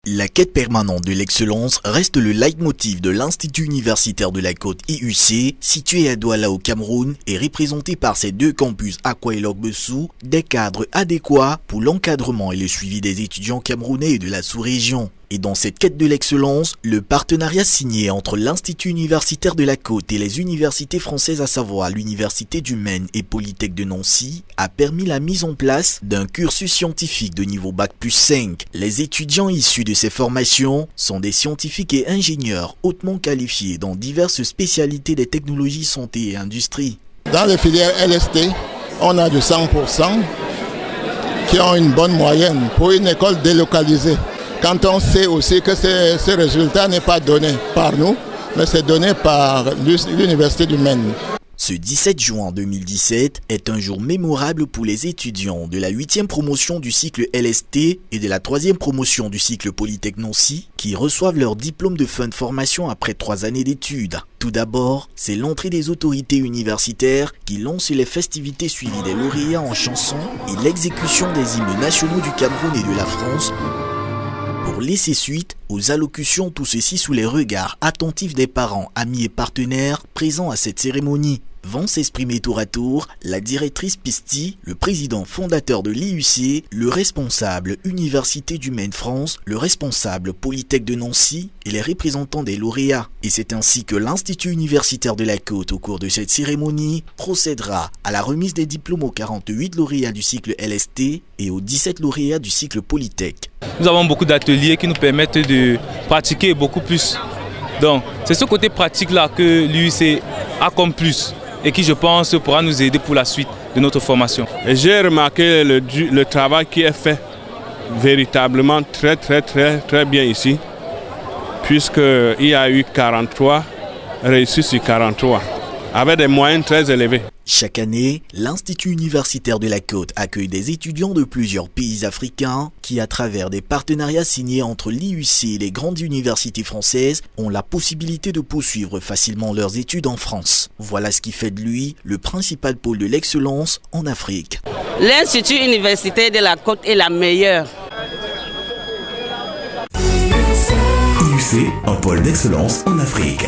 La quête permanente de l'excellence reste le leitmotiv de l'Institut universitaire de la Côte IUC, situé à Douala au Cameroun et représenté par ses deux campus Akwa et Lok-Bessou, des cadres adéquats pour l'encadrement et le suivi des étudiants camerounais et de la sous-région. Et dans cette quête de l'excellence, le partenariat signé entre l'Institut universitaire de la Côte et les universités françaises, à savoir l'Université du Maine et Polytech de Nancy, a permis la mise en place d'un cursus scientifique de niveau Bac+5. Les étudiants issus de ces formations sont des scientifiques et ingénieurs hautement qualifiés dans diverses spécialités des technologies santé et industrie. Dans les filières LST, on a du 100% qui ont une bonne moyenne pour une école délocalisée. Quand on sait aussi que ce résultat n'est pas donné par nous, mais c'est donné par l'Université du Maine. Ce 17 juin 2017 est un jour mémorable pour les étudiants de la 8e promotion du cycle LST et de la 3e promotion du cycle Polytech Nancy qui reçoivent leur diplôme de fin de formation après 3 années d'études. Tout d'abord, c'est l'entrée des autorités universitaires qui lancent les festivités suivies des lauréats en chansons et l'exécution des hymnes nationaux du Cameroun et de la France pour laisser suite aux allocutions, tout ceci sous les regards attentifs des parents, amis et partenaires présents à cette cérémonie. Vont s'exprimer tour à tour la directrice Pisti, le président fondateur de l'IUC, le responsable Université du Maine France, le responsable Polytech de Nancy et les représentants des lauréats. Et c'est ainsi que l'Institut universitaire de la Côte, au cours de cette cérémonie, procédera à la remise des diplômes aux 48 lauréats du cycle LST et aux 17 lauréats du cycle Polytech. Nous avons beaucoup d'ateliers qui nous permettent de pratiquer beaucoup plus. Donc, c'est ce côté pratique-là que l'IUC a comme plus et qui, je pense, pourra nous aider pour la suite de notre formation. J'ai remarqué le travail qui est fait véritablement très bien ici, puisqu'il y a eu 43 réussis sur 43, avec des moyens très élevés. Chaque année, l'Institut universitaire de la Côte accueille des étudiants de plusieurs pays africains qui, à travers des partenariats signés entre l'IUC et les grandes universités françaises, ont la possibilité de poursuivre facilement leurs études en France. Voilà ce qui fait de lui le principal pôle de l'excellence en Afrique. L'Institut universitaire de la Côte est la meilleure. IUC, un pôle d'excellence en Afrique.